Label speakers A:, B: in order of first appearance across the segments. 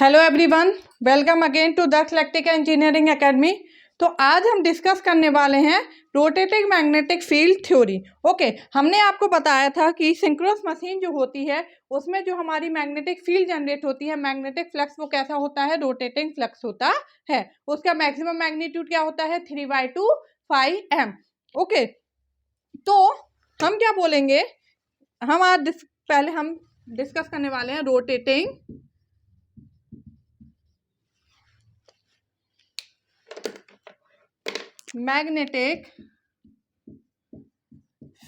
A: Hello everyone, welcome again to the electrical engineering academy. तो आज हम डिस्कस करने वाले हैं rotating magnetic field theory. Okay, हमने आपको बताया था कि सिंक्रोनस मशीन जो होती है उसमें जो हमारी मैग्नेटिक फील्ड जनरेट होती है, मैग्नेटिक फ्लक्स, वो कैसा होता है? रोटेटिंग फ्लक्स होता है। उसका मैक्सिमम मैग्नीट्यूड क्या होता है? 3/2πm। ओके, तो हम क्या बोलेंगे, हम आज पहले हम डिस्कस करने वाले हैं rotating magnetic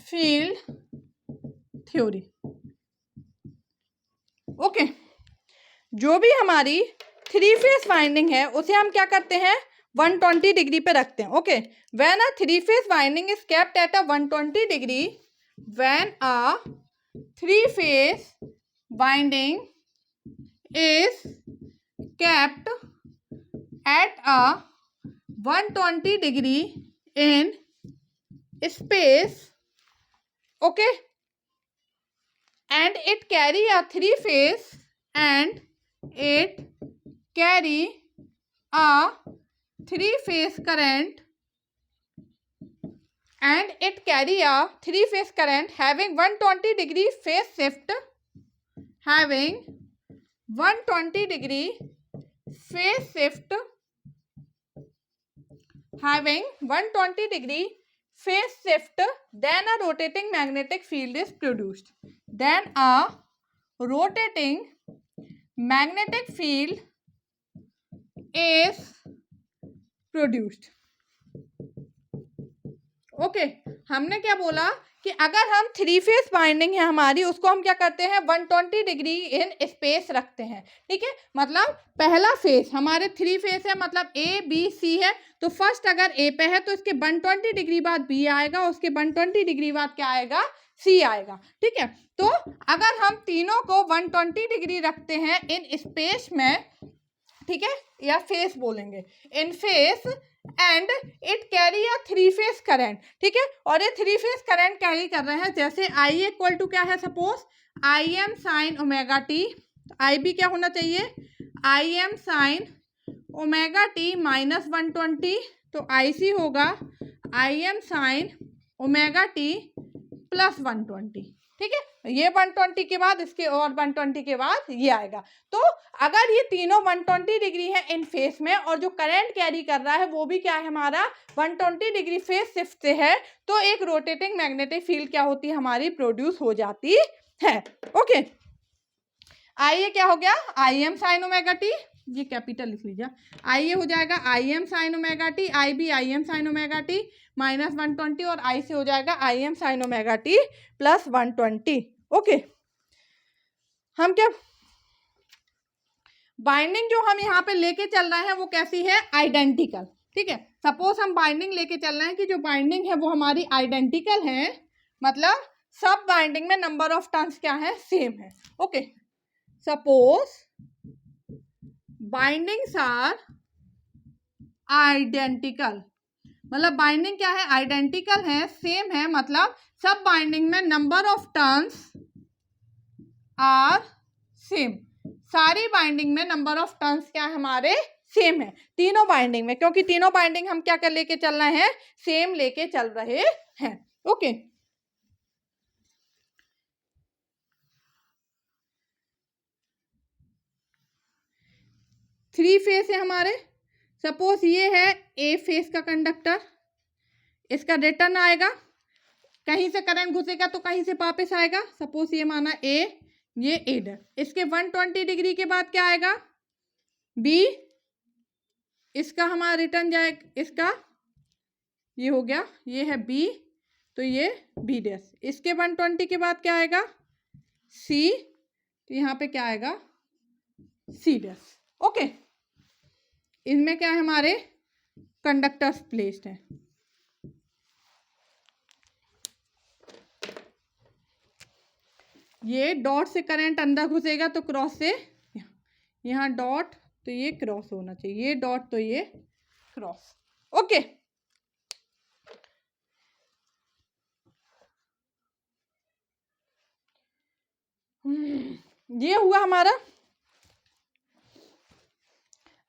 A: field theory. Okay, जो भी हमारी थ्री फेस वाइंडिंग है उसे हम क्या करते हैं? 120 डिग्री पे रखते हैं। Okay, when a three phase winding is kept at a 120 degree, when a three phase winding is kept at a 120 degree in space, okay, and it carry a three phase and it carry a three phase current and it carry a three phase current having 120 degree phase shift, having 120 degree phase shift, having 120 degree phase shift, then a rotating magnetic field is produced. Then a rotating magnetic field is produced. Okay, हमने क्या बोला कि अगर हम three phase binding है हमारी, उसको हम क्या करते हैं? 120 डिग्री इन स्पेस रखते हैं। ठीक है, मतलब पहला फेस हमारे थ्री फेस है, मतलब ए बी सी है, तो फर्स्ट अगर ए पे है तो इसके 120 डिग्री बाद बी आएगा, उसके 120 डिग्री बाद क्या आएगा? सी आएगा। ठीक है, तो अगर हम तीनों को 120 डिग्री रखते हैं इन स्पेस में, ठीक है, या फेस बोलेंगे, in phase, and it carry a three phase current. ठीक है, और ये थ्री फेस करंट कैरी कर रहे हैं, जैसे आई इक्वल टू क्या है? Suppose I M sine omega T, I B क्या होना चाहिए? I M sine omega T minus 120, तो आई सी होगा I M sine omega T plus 120। ठीक है, ये 120 के बाद इसके और 120 के बाद ये आएगा। तो अगर ये तीनों 120 डिग्री है इन फेस में, और जो करंट कैरी कर रहा है वो भी क्या है हमारा? 120 डिग्री फेस शिफ्ट से है, तो एक रोटेटिंग मैग्नेटिक फील्ड क्या होती है हमारी? प्रोड्यूस हो जाती है। ओके, आई क्या हो गया? I M sine omega T, ये कैपिटल लिख लीजिए, आई हो जाएगा I M sine omega T, I B I M sine omega T minus 120, और आई से हो जाएगा I M sine omega T plus 120। Okay, हम क्या बाइंडिंग जो हम यहाँ पे लेके चल रहे हैं वो कैसी है? आइडेंटिकल। ठीक है, सपोज हम बाइंडिंग लेके चल रहे हैं कि जो बाइंडिंग है वो हमारी आइडेंटिकल है, मतलब सब बाइंडिंग में नंबर ऑफ टर्न्स क्या है? सेम है। Okay, suppose bindings are identical, मतलब बाइंडिंग क्या है? आइडेंटिकल है, सेम है, मतलब सब बाइंडिंग में number of turns are same. सारी बाइंडिंग में नंबर ऑफ टर्न्स क्या है हमारे? सेम है, तीनों बाइंडिंग में, क्योंकि तीनों बाइंडिंग हम क्या कर लेके चल रहे हैं? सेम लेके चल रहे हैं। ओके, थ्री फेस है हमारे, सपोज ये है ए फेस का कंडक्टर, इसका रिटर्न आएगा, कहीं से करंट घुसेगा तो कहीं से वापस आएगा। सपोज ये माना ए, ये एडर, इसके 120 डिग्री के बाद क्या आएगा? बी, इसका हमारा रिटर्न जाएगा, इसका ये हो गया, ये है बी, तो ये बी डैश, इसके 120 के बाद क्या आएगा? सी, तो यहाँ पे क्या आएगा? सी डैश। ओके, इनमें क्या है? हमारे कंडक्टर्स प्लेस्ड है। ये डॉट से करंट अंदर घुसेगा तो क्रॉस से यहाँ डॉट, तो ये क्रॉस होना चाहिए, ये डॉट तो ये क्रॉस। ओके, ये हुआ हमारा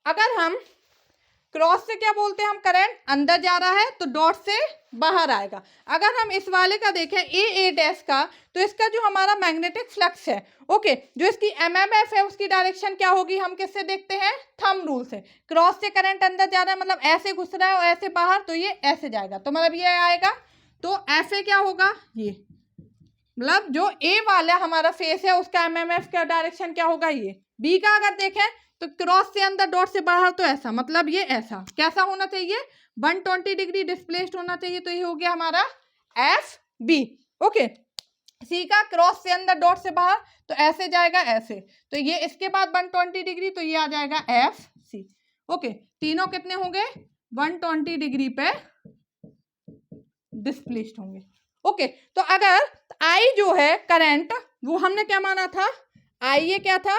A: अगर हम क्रॉस से क्या बोलते हैं, हम करंट अंदर जा रहा है तो डॉट से बाहर आएगा। अगर हम इस वाले का देखें ए डैश का, तो इसका जो हमारा मैग्नेटिक फ्लक्स है, ओके, जो इसकी एमएमएफ है उसकी डायरेक्शन क्या होगी, हम किससे देखते हैं, थंब रूल से। क्रॉस से करंट अंदर जा रहा है मतलब ऐसे घुस रहा है और ऐसे बाहर, तो ये ऐसे जाएगा, तो मतलब ये आएगा। तो ऐसे क्या होगा, ये मतलब जो ए वाला हमारा फेस है उसका एमएमएफ का डायरेक्शन क्या होगा, ये। बी का अगर देखें तो क्रॉस से अंदर डॉट से बाहर, तो ऐसा, मतलब ये ऐसा कैसा होना चाहिए, 120 डिग्री डिस्प्लेस्ड होना चाहिए, तो ये हो गया हमारा एफ बी। ओके, सी का क्रॉस से अंदर डॉट से बाहर, तो ऐसे जाएगा ऐसे, तो ये इसके बाद 120 डिग्री, तो ये आ जाएगा एफ सी। ओके, तीनों कितने होंगे, 120 डिग्री पे डिस्प्लेस्ड होंगे। ओके, तो अगर आई जो है करंट, वो हमने क्या माना था, आई ये क्या था,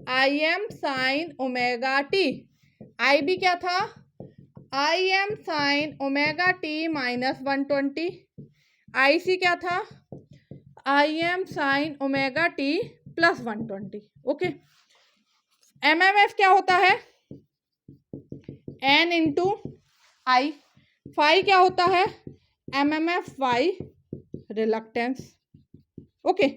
A: I M sine omega T. I B क्या था, I M sine omega T minus 120। I C क्या था, I M sine omega T plus 120। Okay, M M F क्या होता है, एन इंटू आई। फाई क्या होता है, M M F by reluctance. Okay,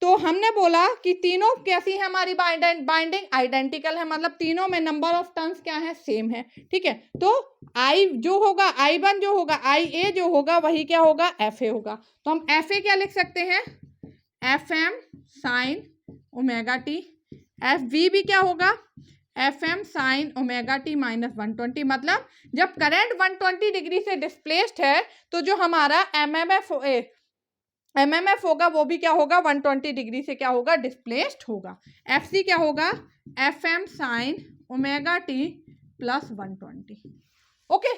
A: तो हमने बोला कि तीनों कैसी है हमारी बाइंडिंग आइडेंटिकल है, मतलब तीनों में नंबर ऑफ टर्न्स क्या है, सेम है। ठीक है, तो आई जो होगा, आई वन जो होगा, आई ए जो होगा, वही क्या होगा, एफ ए होगा। तो हम एफ ए क्या लिख सकते हैं, F M sine omega T. F B भी क्या होगा, F M sine omega T minus 120। मतलब जब करंट 120 डिग्री से डिस्प्लेस्ड है, तो जो हमारा एमएमएफ होगा वो भी क्या होगा, 120 डिग्री से क्या होगा, डिस्प्लेस्ड होगा। एफ सी क्या होगा, F M sine omega T plus 120। Okay,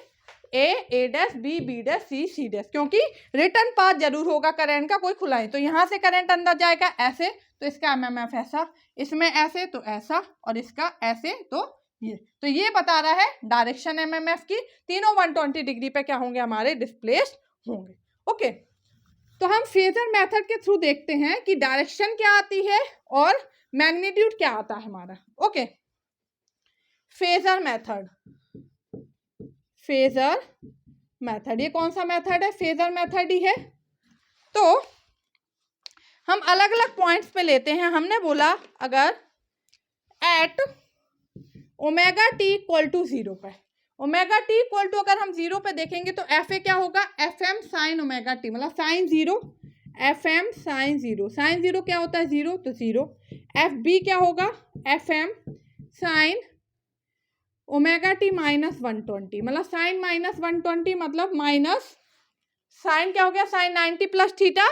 A: A dash, B dash, C dash, क्योंकि रिटर्न पाथ जरूर होगा करंट का, कोई खुला है, तो यहाँ से करंट अंदर जाएगा ऐसे, तो इसका एमएमएफ ऐसा, इसमें ऐसे तो ऐसा, और इसका ऐसे तो ये। तो ये बता रहा है डायरेक्शन एमएमएफ की, तीनों 120 डिग्री पे क्या होंगे, हमारे डिस्प्लेस्ड होंगे। ओके, तो हम फेजर मेथड के थ्रू देखते हैं कि डायरेक्शन क्या आती है और मैग्नीट्यूड क्या आता है हमारा। Okay, phasor method, phasor method, ये कौन सा मेथड है, फेजर मेथड ही है। तो हम अलग अलग पॉइंट्स पे लेते हैं। हमने बोला अगर at omega T equal to 0 पे, ओमेगा टी इक्वल टू अगर हम 0 पे देखेंगे तो एफ ए क्या होगा, F M sine omega T, मतलब sine 0, F M sine 0, sine 0 क्या होता है, 0, तो 0। एफ बी क्या होगा, F M sine omega T minus 120, मतलब साइन माइनस 120, मतलब माइनस साइन क्या हो गया, sine 90 plus theta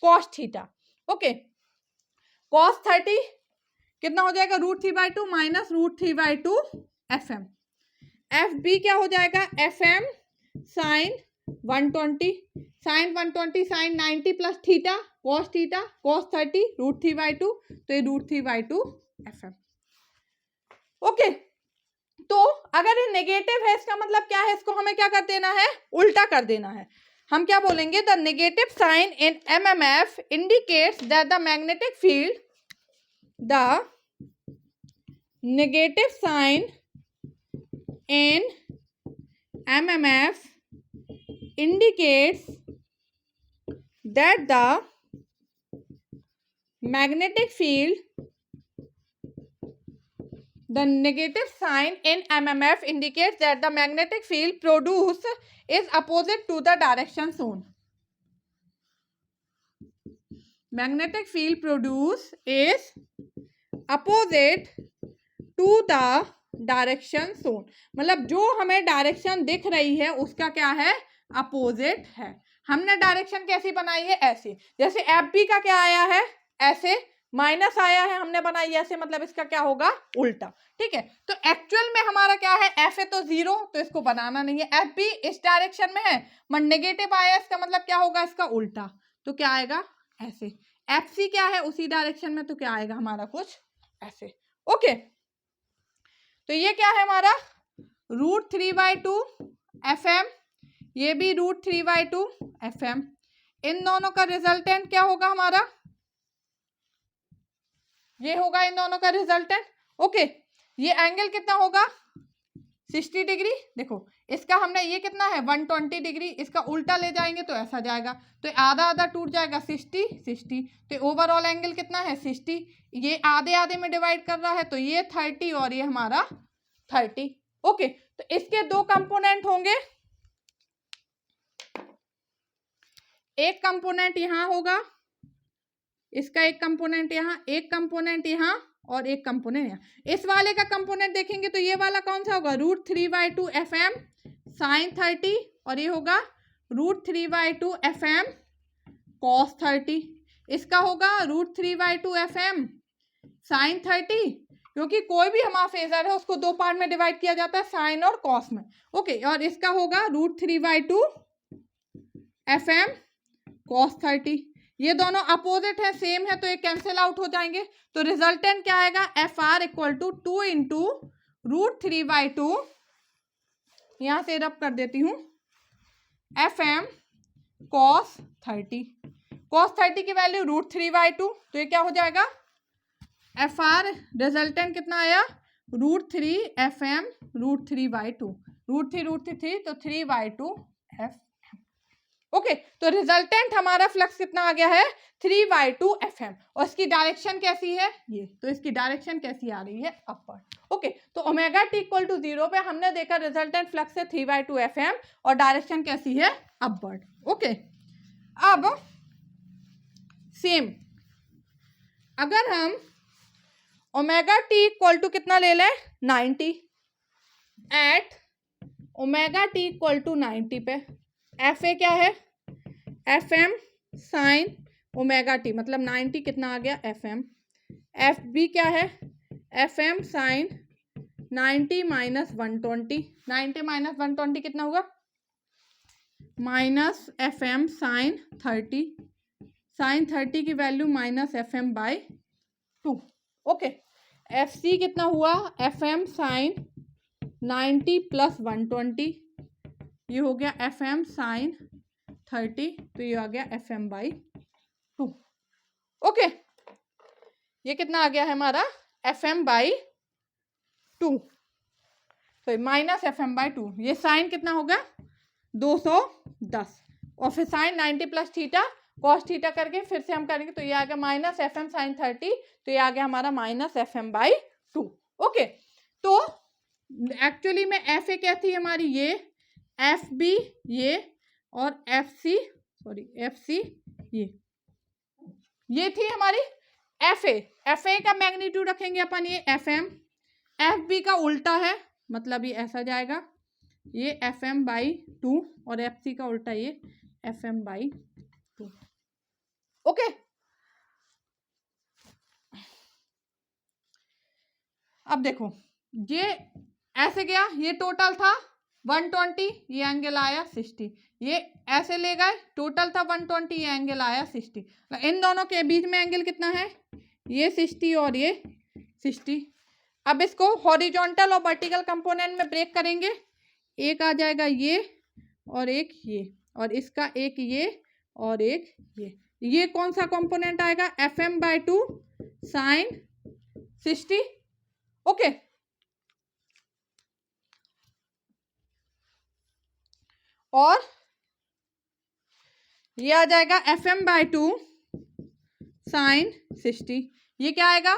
A: cos theta. Okay, cos 30 कितना हो जाएगा, √3/2 minus √3/2 F M. F B क्या हो जाएगा, F M sine 120, sine 120 sine 90 plus theta cos 30 √3/2, तो ये √3/2 एफ एम। ओके, तो अगर ये नेगेटिव है, इसका मतलब क्या है, इसको हमें क्या कर देना है, उल्टा कर देना है। हम क्या बोलेंगे, the negative sign in MMF indicates that the magnetic field, the negative sign in MMF indicates that the magnetic field, the negative sign in MMF indicates that the magnetic field produced is opposite to the direction shown. Magnetic field produced is opposite to the direction shown, मतलब जो हमें direction दिख रही है उसका क्या है, opposite है। हमने डायरेक्शन कैसी बनाई है, ऐसे, जैसे एफ बी का क्या आया है, ऐसे माइनस आया है, हमने बनाई ऐसे, मतलब इसका क्या होगा, उल्टा। ठीक है, तो एक्चुअल में हमारा क्या है, एफ ए तो 0, तो इसको बनाना नहीं है। एफ बी इस डायरेक्शन में है, मन नेगेटिव आया, इसका मतलब क्या होगा, इसका उल्टा, तो क्या आएगा, ऐसे। एफ सी क्या है, उसी डायरेक्शन में, तो क्या आएगा हमारा कुछ ऐसे। ओके, तो ये क्या है हमारा, √3/2 एफ एम, ये भी √3/2 एफ एम। इन दोनों का रिजल्टेंट क्या होगा हमारा, ये होगा इन दोनों का रिजल्टेंट। ओके, ये एंगल कितना होगा 60 डिग्री। देखो इसका हमने ये कितना है 120 डिग्री, इसका उल्टा ले जाएंगे तो ऐसा जाएगा, तो आधा आधा टूट जाएगा 60 60, तो ओवरऑल एंगल कितना है 60। ये आधे आधे में डिवाइड कर रहा है तो ये 30 और ये हमारा 30। ओके, तो इसके दो कंपोनेंट होंगे, एक कंपोनेंट यहाँ होगा, इसका एक कंपोनेंट यहाँ, एक कंपोनेंट यहाँ और एक कंपोनेंट यहाँ। इस वाले का कंपोनेंट देखेंगे तो ये वाला कौन सा होगा √3/2 FM sin 30, और ये होगा √3/2 FM cos 30। इसका होगा √3/2 FM sin 30, क्योंकि कोई भी हमारा फेजर है उसको दो पार्ट में डिवाइड किया जाता है, साइन और कॉस में। ओके, और इसका होगा √3/2 FM cos 30। ये दोनों अपोजिट है, सेम है, तो ये कैंसिल आउट हो जाएंगे। तो रिजल्टेंट क्या आएगा FR = 2 × √3/2, यहां से रब कर देती हूं, FM cos 30। cos 30 की वैल्यू √3/2, तो ये क्या हो जाएगा FR रिजल्टेंट कितना आया √3 FM √3/2, √3 तो 3/2 F। ओके, तो रिजल्टेंट हमारा फ्लक्स कितना आ गया है 3/2 FM, और इसकी डायरेक्शन कैसी है ये, तो इसकी डायरेक्शन कैसी आ रही है अपवर्ड। ओके, तो ω/t = 0 पे हमने देखा रिजल्टेंट फ्लक्स है 3/2 FM और डायरेक्शन कैसी है अपवर्ड। ओके, अब सेम अगर हम ω/t = कितना ले लें 90, एट ω/t = 90 पे FA क्या है FM sin ω/t, मतलब 90 कितना आ गया FM। FB क्या है FM sin 90 - 120, 90 - 120 कितना होगा -FM sin 30, sin 30 की वैल्यू -FM/2। ओके, FC कितना हुआ FM sin 90 + 120, ये हो गया FM sin 30, तो ये आ गया FM/2। ओके, ये कितना आ गया है हमारा FM/2, तो -FM/2। ये साइन कितना होगा 210, और फिर साइन 90 + थीटा cos थीटा करके फिर से हम करेंगे, तो ये आ गया -FM sin 30, तो ये आ गया हमारा -FM/2। ओके, तो एक्चुअली में FA क्या थी हमारी, ये FB ये, और FC ये थी हमारी FA। FA का मैग्नीट्यूड रखेंगे अपन ये FM, FB का उल्टा है, मतलब ये ऐसा जाएगा, ये FM/2, और FC का उल्टा ये FM/2। ओके, अब देखो ये ऐसे गया, ये टोटल था 120, ये एंगल आया 60, ये ऐसे ले गए, टोटल था 120, ये एंगल आया 60। इन दोनों के बीच में एंगल कितना है ये 60 और ये 60। अब इसको हॉरिजॉन्टल और वर्टिकल कंपोनेंट में ब्रेक करेंगे, एक आ जाएगा ये और एक ये, और इसका एक ये और एक ये कौन सा कंपोनेंट आएगा FM/2 sin 60। ओके, और ये आ जाएगा FM/2 sin 60, ये क्या आएगा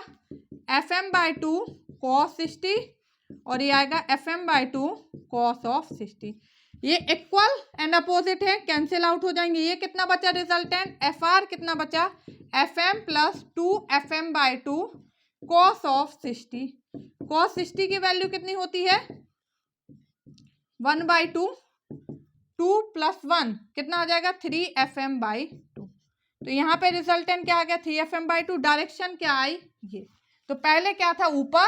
A: FM/2 cos 60, और ये आएगा FM/2 cos of 60। ये इक्वल एंड अपोजिट है, कैंसिल आउट हो जाएंगे। ये कितना बचा रिजल्टेंट FR कितना बचा FM + 2 FM/2 cos of 60। cos 60 की वैल्यू कितनी होती है 1/2, 2 + 1 कितना आ जाएगा 3 FM/2। तो यहाँ पे रिजल्टेंट क्या आ गया 3 FM/2। डायरेक्शन क्या आई ये, तो पहले क्या था ऊपर,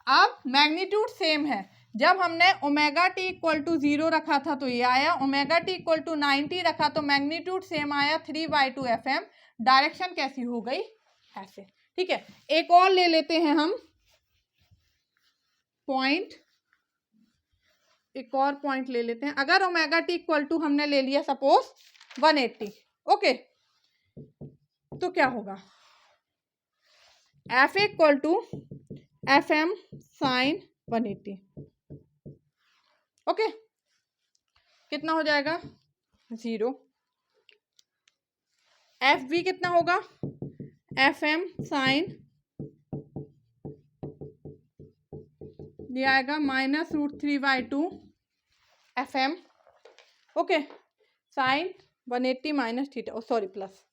A: अब मैग्नीट्यूड सेम है। जब हमने ω/t = 0 रखा था तो ये आया, ω/t = 90 रखा तो मैग्नीट्यूड सेम आया 3/2 FM। डायरेक्शन कैसी हो गई ऐसे। ठीक है, एक और ले लेते हैं हम पॉइंट, एक और पॉइंट ले लेते हैं। अगर ω/t = हमने ले लिया सपोज 180, ओके, तो क्या होगा FA = FM साइन 180। ओके, कितना हो जाएगा 0। FB कितना होगा FM साइन ये आएगा -√3/2 FM। Okay, sine 180 minus theta, sorry plus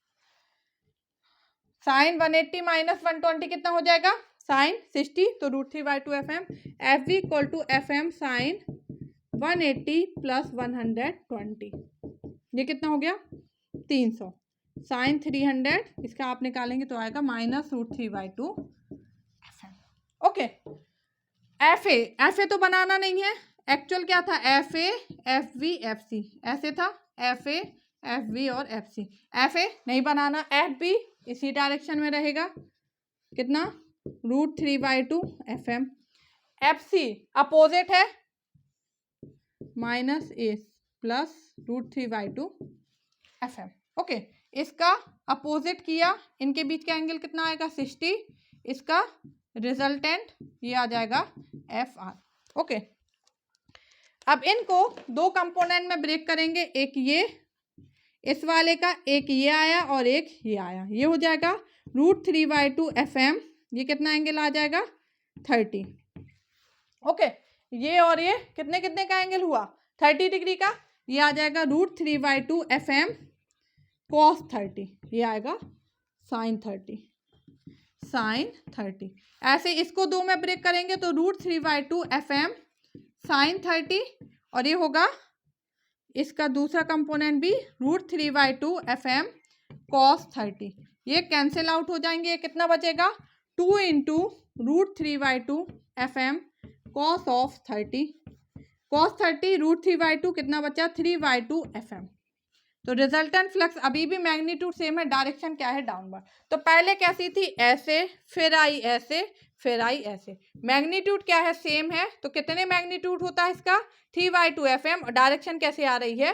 A: sine 180 minus 120 कितना हो जाएगा साइन 60, तो √3/2 FM। FB equal to FM sine 180 plus 120, ये कितना हो गया 300। साइन 300 इसका आप निकालेंगे तो आएगा -√3/2 FM। ओके, FA तो बनाना नहीं है, एक्चुअल क्या था FA FB FC, ऐसे था FA FB और FC। FA नहीं बनाना, FB इसी डायरेक्शन में रहेगा, कितना √3/2 FM। FC अपोजिट है -A प्लस √3/2 FM। ओके, इसका अपोजिट किया, इनके बीच का एंगल कितना आएगा 60, इसका रिजल्टेंट ये आ जाएगा FR। ओके, अब इनको दो कंपोनेंट में ब्रेक करेंगे, एक ये इस वाले का, एक ये आया और एक ये आया, ये हो जाएगा √3/2 FM। ये कितना एंगल आ जाएगा 30। ओके, ये और ये कितने कितने का एंगल हुआ 30 डिग्री का, ये आ जाएगा √3/2 FM cos 30, ये आएगा sin 30। ऐसे इसको दो में ब्रेक करेंगे तो √3/2 FM sin 30, और ये होगा इसका दूसरा कंपोनेंट भी √3/2 FM cos 30। ये कैंसिल आउट हो जाएंगे, ये कितना बचेगा 2 × √3/2 FM cos of 30। cos 30 √3/2 कितना बचा 3/2 FM। तो रिजल्टेंट फ्लक्स अभी भी मैग्नीट्यूड सेम है, डायरेक्शन क्या है डाउनवर्ड। तो पहले कैसी थी ऐसे, फिर आई ऐसे, फिर आई ऐसे। मैग्नीट्यूड क्या है सेम है, तो कितने मैग्नीट्यूड होता है इसका 3/2 FM, और डायरेक्शन कैसे आ रही है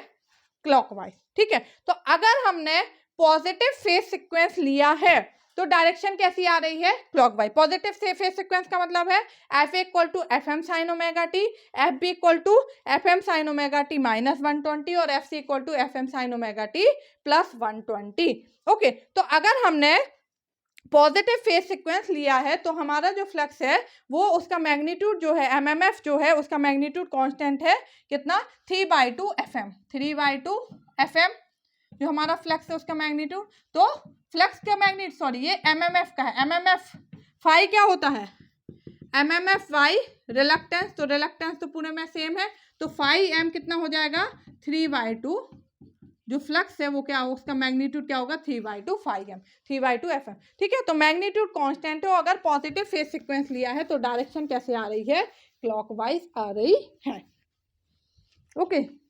A: क्लॉकवाइज। ठीक है, तो अगर हमने पॉजिटिव फेज सीक्वेंस लिया है तो डायरेक्शन कैसी आ रही है क्लॉकवाइज। पॉजिटिव फेज सीक्वेंस का मतलब है FA equal to FM sine omega T, FB equal to FM sine omega T minus 120 और FC equal to FM sine omega T plus 120। Okay, तो अगर हमने पॉजिटिव फेज सीक्वेंस लिया है तो हमारा जो फ्लक्स है वो उसका मैग्नीट्यूड जो है MMF जो है उसका मैग्नीट्यूड कांस्टेंट है कितना 3/2 FM। 3/2 FM जो हमारा फ्लक्स है उसका मैग्नीट्यूड, तो फ्लक्स का मैग्नीट्यूड सॉरी ये MMF का है। MMF फाई क्या होता है MMF फाई रिलक्टेंस, तो रिलक्टेंस तो पूरे में सेम है, तो फाई M कितना हो जाएगा 3/2, जो फ्लक्स है वो क्या हो उसका मैग्नीट्यूड क्या होगा 3/2 फाई M 3/2 FM। ठीक है, तो मैग्नीट्यूड कांस्टेंट हो, अगर पॉजिटिव फेज सीक्वेंस लिया है तो डायरेक्शन कैसे आ रही है क्लॉकवाइज आ रही है। ओके,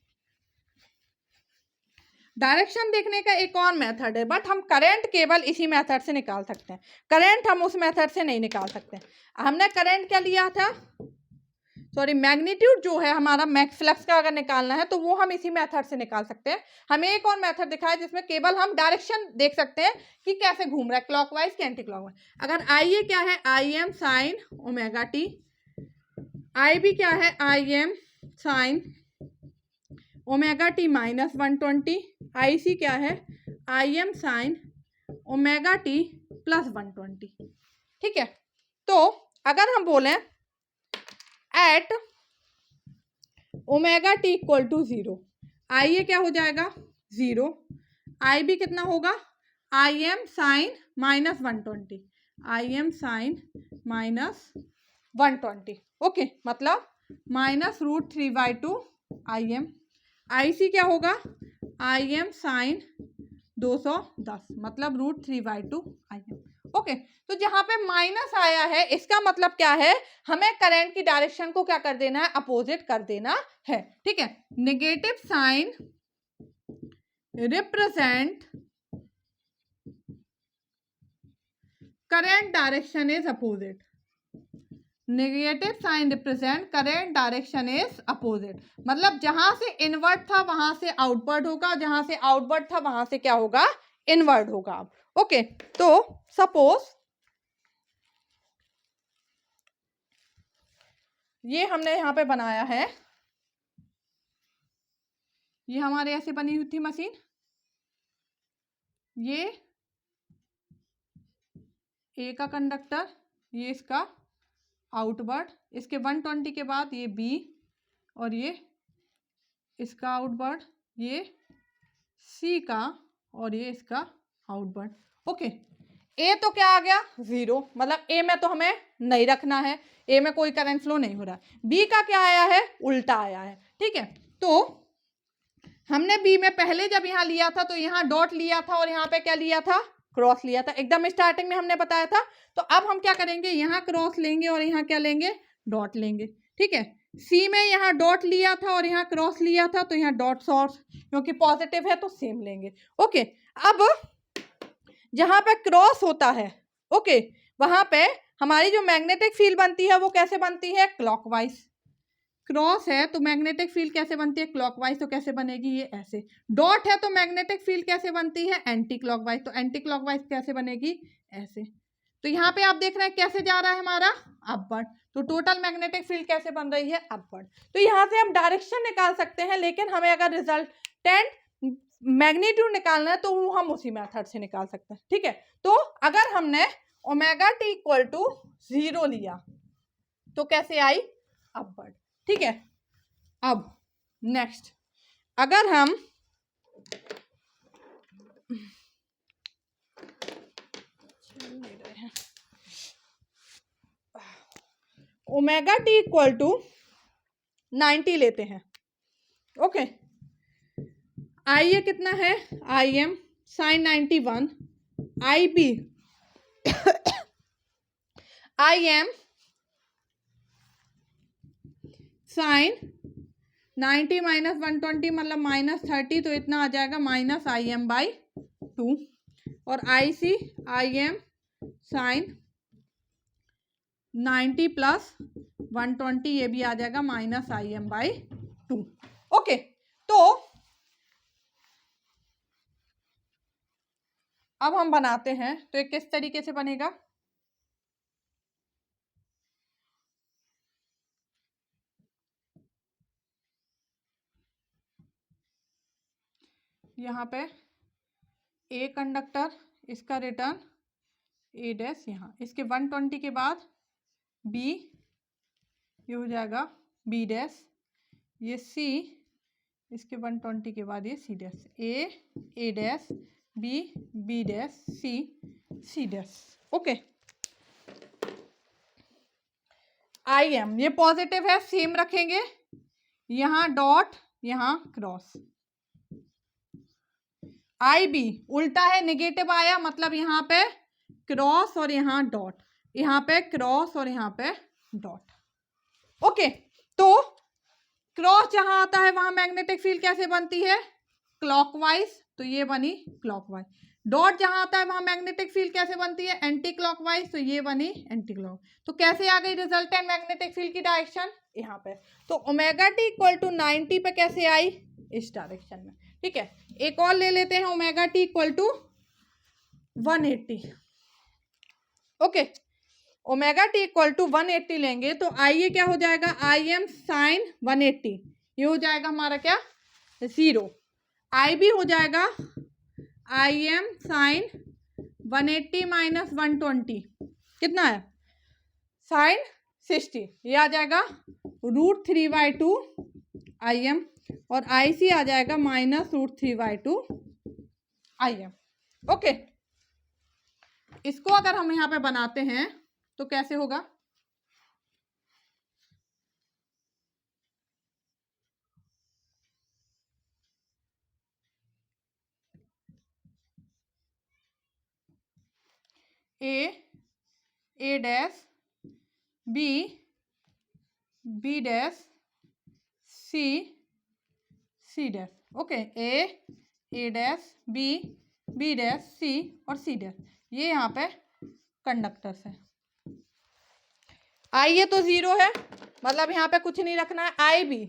A: डायरेक्शन देखने का एक और मेथड है, बट हम करंट केवल इसी मेथड से निकाल सकते हैं, करंट हम उस मेथड से नहीं निकाल सकते। हमने करंट क्या लिया था सॉरी मैग्नीट्यूड जो है हमारा मैक्स फ्लक्स का अगर निकालना है तो वो हम इसी मेथड से निकाल सकते हैं। हमें एक और मेथड दिखाया जिसमें केवल हम डायरेक्शन देख सकते हैं कि कैसे घूम रहा है क्लॉकवाइज कि एंटी क्लॉकवाइज। अगर आई ए क्या है IM sine omega T, I B क्या है IM sine omega T minus 120, I C क्या है IM sine omega T plus 120। ठीक है, तो अगर हम बोलें at omega T equal to 0, I A क्या हो जाएगा 0, आई बी कितना होगा IM sine minus 120, IM sine minus 120। Okay, मतलब -√3/2 IM, आई सी क्या होगा IM साइन 210, मतलब √3/2 IM। ओके, तो जहां पे माइनस आया है इसका मतलब क्या है हमें करंट की डायरेक्शन को क्या कर देना है अपोजिट कर देना है। ठीक है, negative sign represent current direction is opposite, negative sign represent current direction is opposite, मतलब जहां से इनवर्ड था वहां से आउटवर्ड होगा, जहां से आउटवर्ड था वहां से क्या होगा इनवर्ड होगा। ओके, तो सपोज ये हमने यहाँ पे बनाया है, ये हमारे ऐसे बनी हुई थी मशीन, ये ए का कंडक्टर, ये इसका आउटवर्ड, इसके 120 के बाद ये बी और ये इसका आउटवर्ड, ये सी का और ये इसका आउटवर्ड। ओके, ए तो क्या आ गया 0, मतलब ए में तो हमें नहीं रखना है, ए में कोई करंट फ्लो नहीं हो रहा है। बी का क्या आया है, उल्टा आया है, ठीक है। तो हमने बी में पहले जब यहाँ लिया था तो यहाँ डॉट लिया था और यहाँ पे क्या लिया था, क्रॉस लिया था, एकदम स्टार्टिंग में हमने बताया था। तो अब हम क्या करेंगे, यहाँ क्रॉस लेंगे और यहाँ क्या लेंगे, डॉट लेंगे, ठीक है। सी में यहाँ डॉट लिया था और यहाँ क्रॉस लिया था, तो यहाँ डॉट सोर्स, क्योंकि पॉजिटिव है तो सेम लेंगे। ओके, अब जहाँ पे क्रॉस होता है, ओके, वहां पे हमारी जो मैग्नेटिक फील्ड बनती है वो कैसे बनती है, क्लॉकवाइज। क्रॉस है तो मैग्नेटिक फील्ड कैसे बनती है, क्लॉकवाइज, तो कैसे बनेगी, ये ऐसे। डॉट है तो मैग्नेटिक फील्ड कैसे बनती है, एंटी क्लॉकवाइज, तो एंटी क्लॉकवाइज कैसे बनेगी, ऐसे। तो यहाँ पे आप देख रहे हैं कैसे जा रहा है हमारा, अपवर्ड। तो टोटल मैग्नेटिक फील्ड कैसे बन रही है, अपवर्ड। तो यहाँ से हम डायरेक्शन निकाल सकते हैं, लेकिन हमें अगर रिजल्टेंट मैग्नीट्यूड निकालना है तो वो हम उसी मेथड से निकाल सकते हैं, ठीक है। तो अगर हमने ओमेगा टी इक्वल टू 0 लिया तो कैसे आई, अपवर्ड, ठीक है। अब नेक्स्ट, अगर हम ओमेगा टी इक्वल टू 90 लेते हैं, ओके। आई ये कितना है, I M sine 91, I B I M sine 90 minus 120 मतलब -30, तो इतना आ जाएगा माइनस आई एम बाई 2। और I C I M sine 90 plus 120, ये भी आ जाएगा minus I M by 2। Okay, तो अब हम बनाते हैं, तो ये किस तरीके से बनेगा, यहाँ पे ए कंडक्टर, इसका रिटर्न ए डैश, यहाँ इसके 120 के बाद बी, ये हो जाएगा बी डैश, ये सी, इसके 120 के बाद ये C dash, A dash, B, B dash, C, C dash. Okay, I M ये पॉजिटिव है, सेम रखेंगे, यहाँ डॉट, यहाँ क्रॉस। आई बी उल्टा है, नेगेटिव आया, मतलब यहाँ पे क्रॉस और यहाँ डॉट, यहाँ पे क्रॉस और यहाँ पे डॉट। ओके, तो क्रॉस जहां आता है वहां मैग्नेटिक फील्ड कैसे बनती है, क्लॉकवाइज, तो ये बनी क्लॉकवाइज। डॉट जहां आता है वहां मैग्नेटिक फील्ड कैसे बनती है, एंटी क्लॉकवाइज, तो ये बनी एंटी क्लॉक। तो कैसे आ गई रिजल्टेंट मैग्नेटिक फील्ड की डायरेक्शन, यहाँ पे। तो ओमेगा टी इक्वल टू 90 पे कैसे आई, इस डायरेक्शन में, ठीक है। एक और ले लेते हैं, omega T equal to 180। Okay, omega T equal to 180 लेंगे तो आई ये क्या हो जाएगा, आई एम साइन 180, ये हो जाएगा हमारा क्या 0। आई बी हो जाएगा आई एम साइन 180 माइनस 120, कितना है साइन 60, ये आ जाएगा √3/2 आई एम, और आई सी आ जाएगा -√3/2 आई एम। ओके, इसको अगर हम यहाँ पे बनाते हैं तो कैसे होगा, A dash, B dash, C dash. Okay, A dash, B dash, C और सी डैश, ये यहाँ पे कंडक्टर्स है। आई ये तो 0 है, मतलब यहाँ पे कुछ नहीं रखना है। आई बी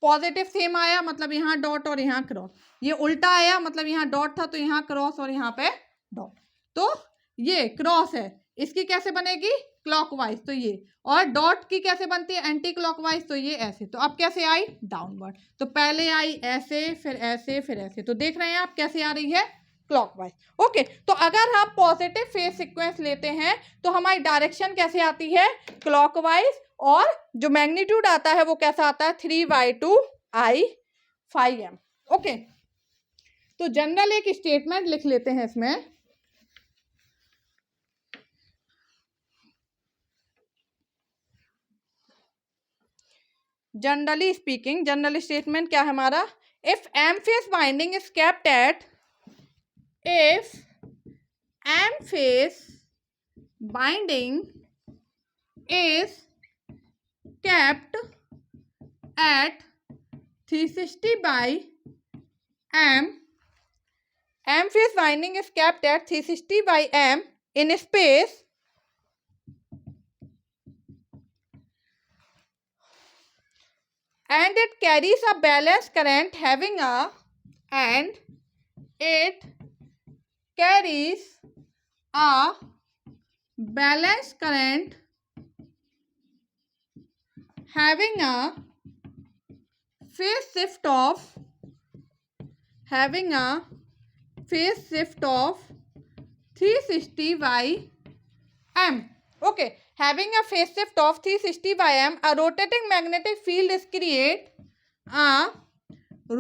A: पॉजिटिव सेम आया, मतलब यहाँ डॉट और यहाँ क्रॉस। ये उल्टा आया, मतलब यहाँ डॉट था तो यहाँ क्रॉस और यहाँ पे डॉट। तो ये क्रॉस है, इसकी कैसे बनेगी, क्लॉकवाइज, तो ये, और डॉट की कैसे बनती है, एंटी क्लॉकवाइज, तो ये ऐसे। तो अब कैसे आई, डाउनवर्ड। तो पहले आई ऐसे, फिर ऐसे, फिर ऐसे। तो देख रहे हैं आप कैसे आ रही है, क्लॉकवाइज। ओके, तो अगर हम पॉजिटिव फेज सीक्वेंस लेते हैं तो हमारी डायरेक्शन कैसे आती है, क्लॉकवाइज, और जो मैग्नीट्यूड आता है वो कैसा आता है, 3/2I5M। ओके, तो जनरल एक स्टेटमेंट लिख लेते हैं इसमें। जनरली स्पीकिंग, जनरल स्टेटमेंट क्या है हमारा, if M phase binding is kept at, if M phase binding is kept at 360/M, M phase binding is kept at 360/M in space and it carries a balanced current having a, and it carries a balanced current having a phase shift of 360/M. Okay, having a phase shift of 360/M, a rotating magnetic field is created. A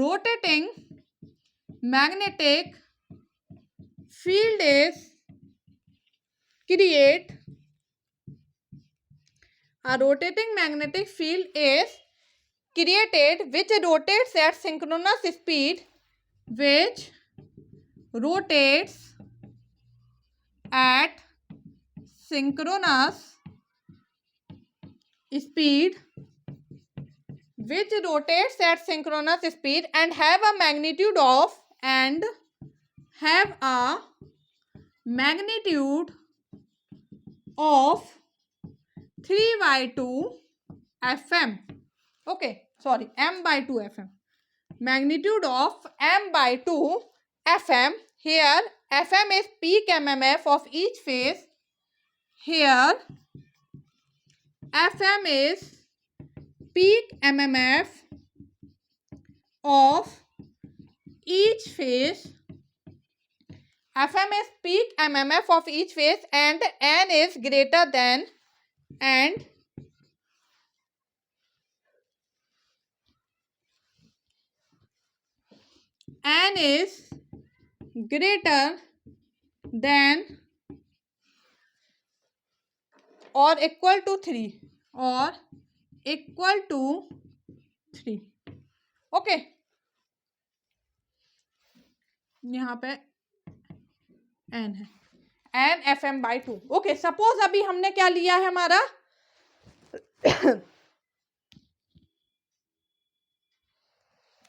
A: rotating magnetic field is created. A rotating magnetic field is created which rotates at synchronous speed, which rotates at synchronous speed, which rotates at synchronous speed and have a magnitude of, and have a magnitude of 3/2 FM. Okay, sorry, M/2 FM. Magnitude of M/2 FM. Here FM is peak MMF of each phase. Here FM is peak MMF of each phase. FM is peak MMF of each phase and N is greater than, and N is greater than or equal to 3, or equal to 3. Okay, यहाँ पे N है, N FM/2. Okay, suppose अभी हमने क्या लिया है हमारा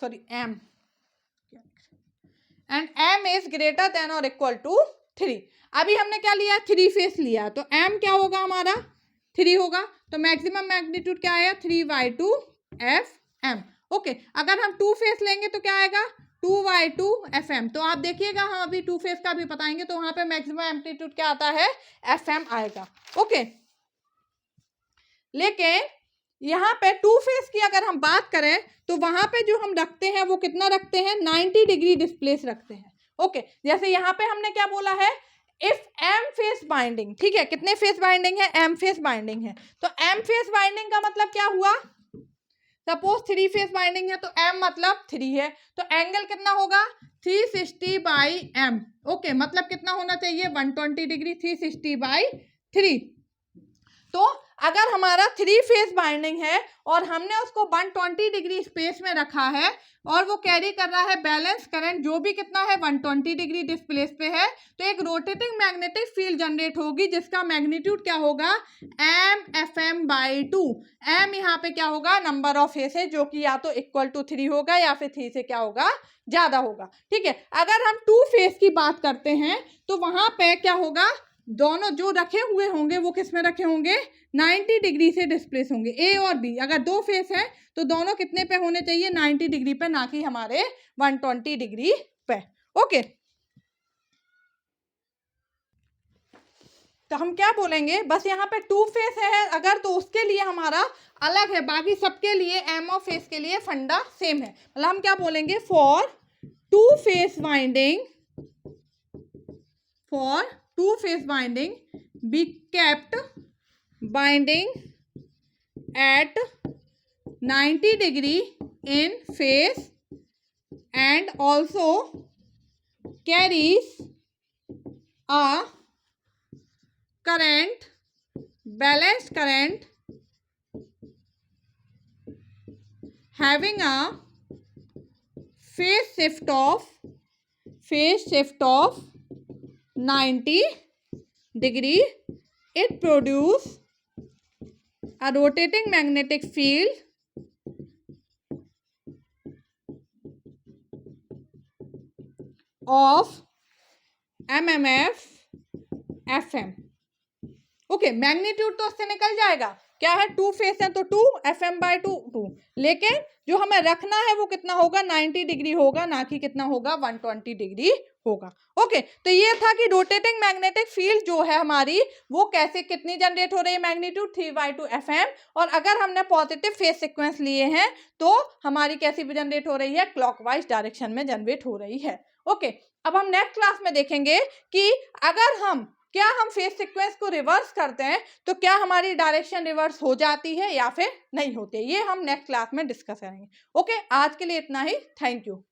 A: sorry M, and M is greater than और इक्वल टू 3. अभी हमने क्या लिया, 3 फेस लिया, तो M क्या होगा हमारा, 3 होगा. तो मैक्सिमम मैग्नीट्यूड क्या आया, 3/2 FM. ओके, अगर हम 2 फेस लेंगे तो क्या आएगा, 2/2 FM. तो आप देखिएगा, हम अभी 2 फेस का भी बताएंगे, तो वहां पे मैक्सिमम एम्पलीट्यूड क्या आता है, FM आएगा. ओके, लेकिन यहाँ पे 2 फेस की अगर हम बात करें तो वहां पे जो हम रखते हैं वो कितना रखते हैं, 90 डिग्री डिस्प्लेस रखते हैं. ओके, जैसे यहाँ पे हमने क्या बोला है, इफ एम फेस बाइंडिंग, ठीक है, कितने फेस बाइंडिंग है, एम फेस बाइंडिंग है. तो एम फेस बाइंडिंग का मतलब क्या हुआ, सपोज 3 फेस बाइंडिंग है तो एम मतलब 3 है, तो एंगल कितना होगा, 360/M. ओके, मतलब कितना होना चाहिए, 120 डिग्री, 360/3. तो अगर हमारा 3 फेस बाइंडिंग है और हमने उसको 120 डिग्री स्पेस में रखा है और वो कैरी कर रहा है बैलेंस करंट, जो भी कितना है 120 डिग्री डिस्प्लेस पे है, तो एक रोटेटिंग मैग्नेटिक फील्ड जनरेट होगी जिसका मैग्नीट्यूड क्या होगा, M/2. M यहाँ पे क्या होगा, नंबर ऑफ फेसेस, जो कि या तो इक्वल टू 3 होगा या फिर 3 से क्या होगा, ज्यादा होगा. ठीक है, अगर हम 2 फेस की बात करते हैं तो वहां पे क्या होगा, दोनों जो रखे हुए होंगे वो किस में रखे होंगे, 90 डिग्री से डिस्प्लेस होंगे. ए और बी अगर 2 फेस हैं तो दोनों कितने पे होने चाहिए, 90 डिग्री पे, ना कि हमारे 120 डिग्री पे. ओके, तो हम क्या बोलेंगे, बस यहाँ पे टू फेस है अगर, तो उसके लिए हमारा अलग है, बाकी सबके लिए एम ऑफ फेस के लिए फंडा सेम है। मतलब हम क्या बोलेंगे, for two phase binding be kept binding at 90 degree in phase and also carries a current, balanced current having a phase shift of 90 degree. It produces a rotating magnetic field of MMF FM. Okay, magnitude तो उससे निकल जाएगा, क्या है, to face है तो 2 FM/2, लेकिन जो हमें रखना है वो कितना होगा, 90 डिग्री होगा, ना कि कितना होगा, 120 डिग्री होगा। ओके, तो ये था कि रोटेटिंग मैग्नेटिक फील्ड जो है हमारी वो कैसे कितनी जनरेट हो रही है, मैग्नीट्यूड 3/2 FM, और अगर हमने पॉजिटिव फेस सीक्वेंस लिए हैं तो हमारी कैसी जनरेट हो रही है, क्लॉकवाइज डायरेक्शन में जनरेट हो रही है। ओके, अब हम नेक्स्ट क्लास में देखेंगे कि अगर हम फेस सीक्वेंस को रिवर्स करते हैं तो क्या हमारी डायरेक्शन रिवर्स हो जाती है या फिर नहीं होती है, ये हम नेक्स्ट क्लास में डिस्कस करेंगे। ओके, आज के लिए इतना ही, थैंक यू।